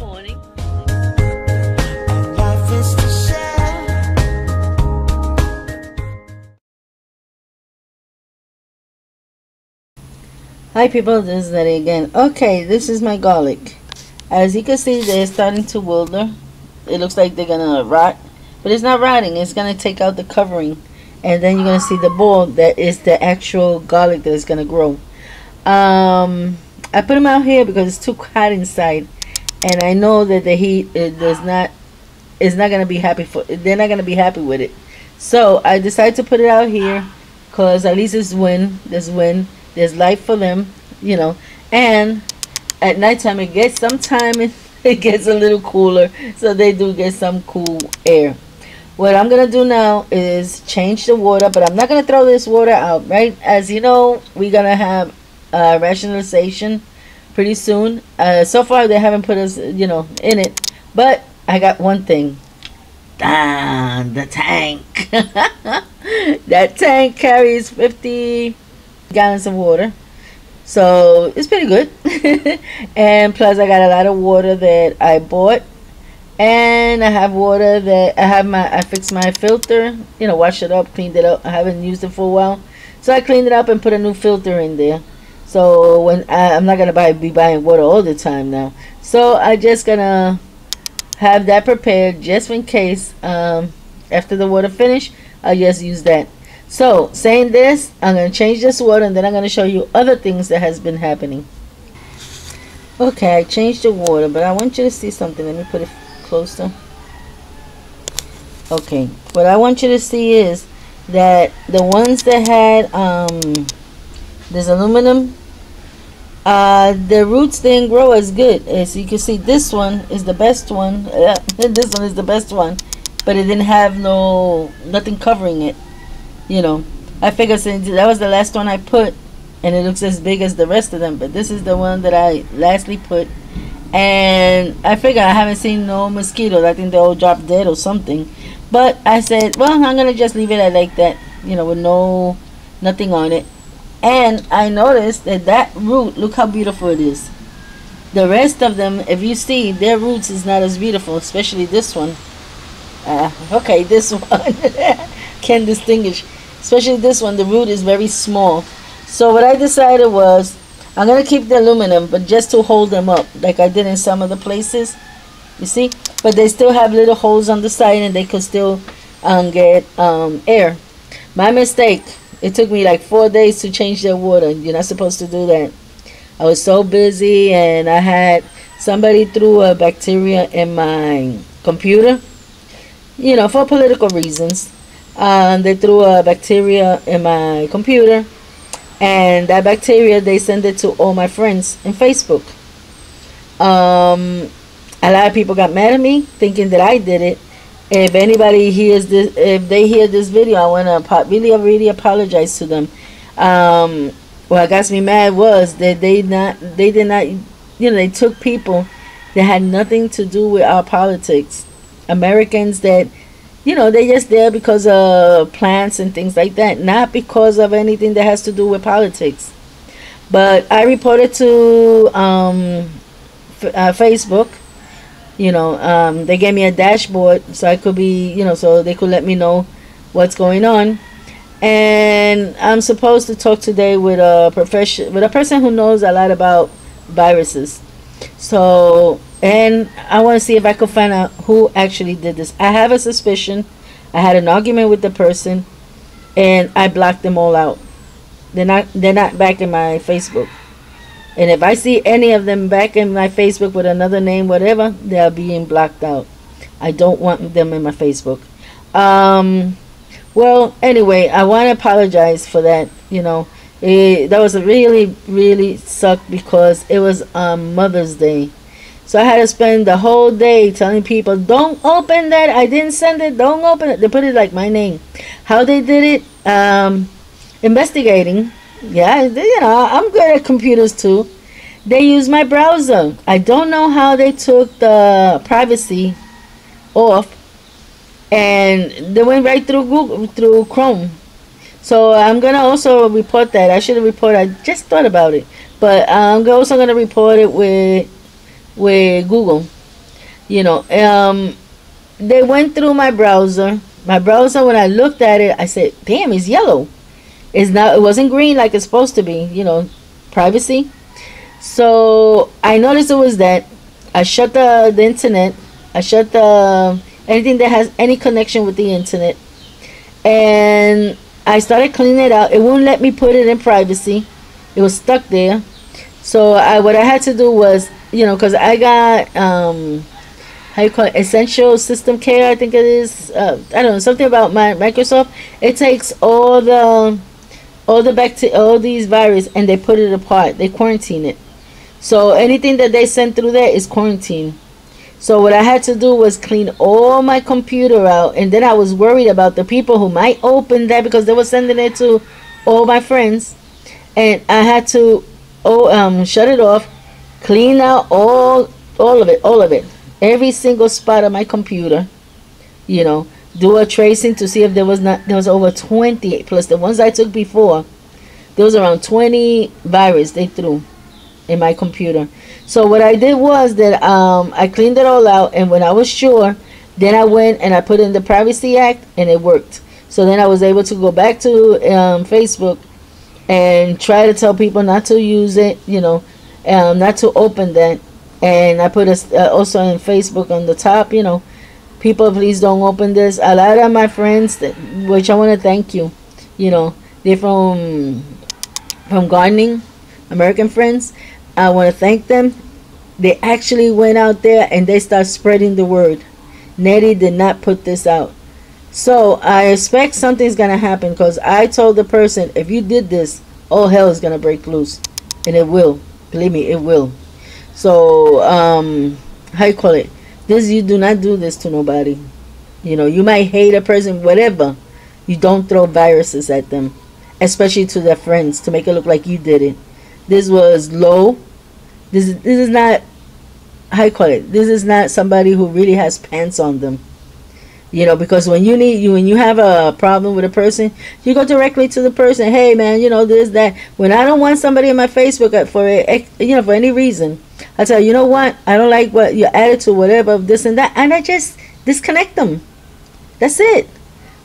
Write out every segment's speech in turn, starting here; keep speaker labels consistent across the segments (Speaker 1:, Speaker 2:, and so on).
Speaker 1: morning. Hi people, this is Nery again. Okay, this is my garlic. As you can see, they're starting to wilder. It looks like they're gonna rot, but it's not rotting. It's gonna take out the covering, and then you're gonna see the ball that is the actual garlic that is gonna grow. I put them out here because it's too hot inside, and I know that the heat is not gonna be happy for. They're not gonna be happy with it. So I decided to put it out here because at least it's wind. There's wind. There's light for them, you know, and at nighttime it gets sometimes it gets a little cooler, so they do get some cool air. What I'm gonna do now is change the water, but I'm not gonna throw this water out, right? As you know, we're gonna have rationalization pretty soon. So far they haven't put us, you know, in it, but I got one thing. The tank. That tank carries 50 gallons of water, so it's pretty good. And plus I got a lot of water that I bought, and I have water that I fixed my filter, you know, washed it up, cleaned it up. I haven't used it for a while, so I cleaned it up and put a new filter in there. So when I'm not gonna be buying water all the time now, so I just gonna have that prepared just in case. After the water finish, I'll just use that. So, saying this, I'm going to change this water, and then I'm going to show you other things that has been happening. Okay, I changed the water, but I want you to see something. Let me put it closer. Okay, what I want you to see is that the ones that had this aluminum, the roots didn't grow as good. As you can see, this one is the best one. This one is the best one, but it didn't have nothing covering it. You know, I figured since that was the last one I put, and it looks as big as the rest of them, but this is the one that I lastly put, and I figure I haven't seen no mosquitoes. I think they all dropped dead or something, but I said, well, I'm gonna just leave it like that, you know, with nothing on it. And I noticed that root, look how beautiful it is. The rest of them, if you see, their roots is not as beautiful, especially this one. Okay, this one can distinguish. Especially this one, the root is very small. So what I decided was, I'm going to keep the aluminum, but just to hold them up, like I did in some of the places. You see? But they still have little holes on the side, and they could still get air. My mistake. It took me like 4 days to change their water. You're not supposed to do that. I was so busy, and I had somebody threw a bacteria in my computer, you know, for political reasons. They threw a bacteria in my computer, and that bacteria, they sent it to all my friends in Facebook. A lot of people got mad at me thinking that I did it. If anybody hears this, if they hear this video, I want to really apologize to them. What got me mad was that they did not, you know, they took people that had nothing to do with our politics. Americans that, you know, they just there because of plants and things like that, not because of anything that has to do with politics. But I reported to Facebook. You know, they gave me a dashboard so I could be, you know, so they could let me know what's going on. And I'm supposed to talk today with a person who knows a lot about viruses. So, and I want to see if I could find out who actually did this. I have a suspicion. I had an argument with the person, and I blocked them all out. They're not back in my Facebook. And if I see any of them back in my Facebook with another name, whatever, they're being blocked out. I don't want them in my Facebook. Well, anyway, I want to apologize for that. You know, that was a really sucked because it was Mother's Day. So I had to spend the whole day telling people, don't open that. I didn't send it. Don't open it. They put it like my name. How they did it, investigating. Yeah, you know, I'm good at computers too. They use my browser. I don't know how they took the privacy off, and they went right through Google, through Chrome. So I'm gonna also report that. I should have reported. I just thought about it, but I'm also gonna report it with Google. You know, they went through my browser. My browser, when I looked at it, I said, "Damn, it's yellow. It's not. It wasn't green like it's supposed to be. You know, privacy." So I noticed it was that. I shut the internet. I shut the anything that has any connection with the internet, and I started cleaning it out. It wouldn't let me put it in privacy. It was stuck there. So what I had to do was, you know, because I got how you call it, essential system care, I think it is. I don't know, something about my Microsoft. It takes all the bacteria, all these virus, and they put it apart. They quarantine it. So anything that they send through there is quarantine. So what I had to do was clean all my computer out, and then I was worried about the people who might open that because they were sending it to all my friends, and I had to shut it off, clean out all of it, every single spot of my computer, you know, do a tracing to see if there was over 20 plus the ones I took before. There was around 20 virus they threw in my computer. So what I did was that I cleaned it all out, and when I was sure, then I went and I put in the Privacy Act, and it worked. So then I was able to go back to Facebook and try to tell people not to use it, you know, not to open that. And I put also in Facebook on the top, you know, people, please don't open this. A lot of my friends, which I want to thank you, you know, they're from gardening, American friends. I want to thank them. They actually went out there and they start spreading the word. Nery did not put this out. So I expect something's going to happen, because I told the person, if you did this, all hell is going to break loose. And it will. Believe me, it will. So, how you call it? You do not do this to nobody. You know, you might hate a person, whatever. You don't throw viruses at them. Especially to their friends, to make it look like you did it. This was low. This is not, how you call it? This is not somebody who really has pants on them. You know, because when you have a problem with a person, you go directly to the person. Hey man, you know, this, that. When I don't want somebody in my Facebook for for any reason, I tell you know what, I don't like what your attitude, whatever, this and that, and I just disconnect them. That's it.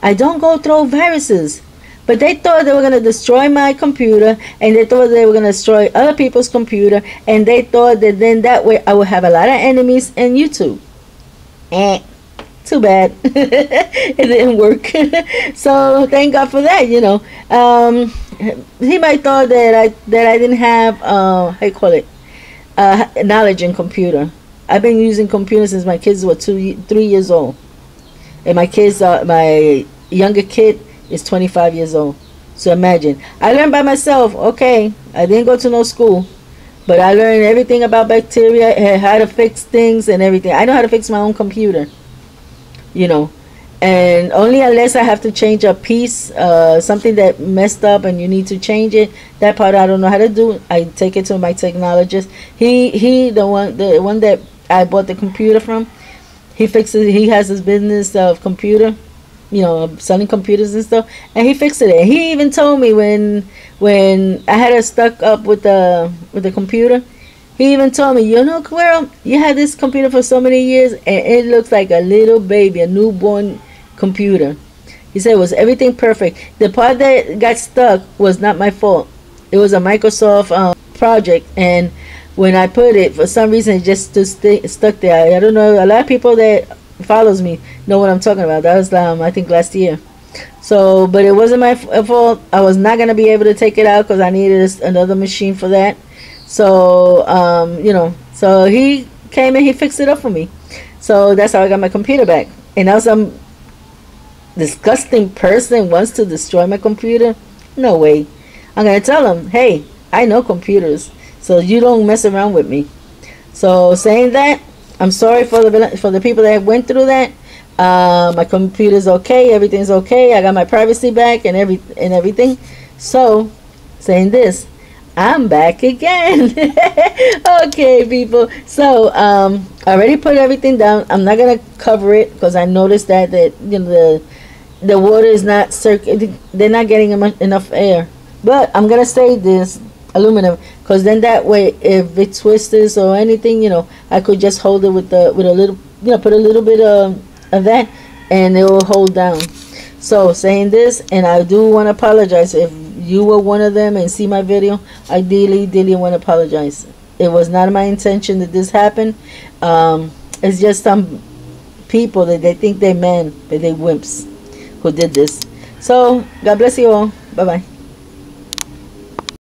Speaker 1: I don't go throw viruses. But they thought they were going to destroy my computer, and they thought they were going to destroy other people's computer, and they thought that then that way I would have a lot of enemies in YouTube. Too bad. It didn't work. So thank God for that, you know. He might thought that I didn't have how you call it, knowledge in computer. I've been using computers since my kids were 3 years old, and my younger kid is 25 years old. So imagine, I learned by myself. Okay, I didn't go to no school, but I learned everything about bacteria, how to fix things and everything. I know how to fix my own computer, you know, and only unless I have to change a piece, something that messed up and you need to change it, that part I don't know how to do. I take it to my technologist. The one that I bought the computer from, he fixes. He has his business of computer, you know, selling computers and stuff, and he fixed it. And he even told me when I had it stuck up with the computer, he even told me, you know, Carol, you had this computer for so many years, and it looks like a little baby, a newborn computer. He said it was everything perfect. The part that got stuck was not my fault. It was a Microsoft project, and when I put it, for some reason, it just stuck there. I don't know. A lot of people that follows me know what I'm talking about. That was I think last year. So, but it wasn't my fault. I was not gonna be able to take it out because I needed another machine for that. So you know, so he came and he fixed it up for me. So that's how I got my computer back. And now some disgusting person wants to destroy my computer. No way. I'm gonna tell him, hey, I know computers, so you don't mess around with me. So saying that, I'm sorry for the people that went through that. My computer's okay, everything's okay. I got my privacy back and everything. So, saying this, I'm back again. Okay, people. So, I already put everything down. I'm not gonna cover it because I noticed that you know the water is not circulating. They're not getting enough air. But I'm gonna say this aluminum, because then that way if it twists or anything, you know, I could just hold it with a little put a little bit of that, and it will hold down. So saying this, and I do want to apologize if you were one of them and see my video. I dearly want to apologize. It was not my intention that this happened. It's just some people that they think they're men, but they wimps who did this. So God bless you all. Bye bye.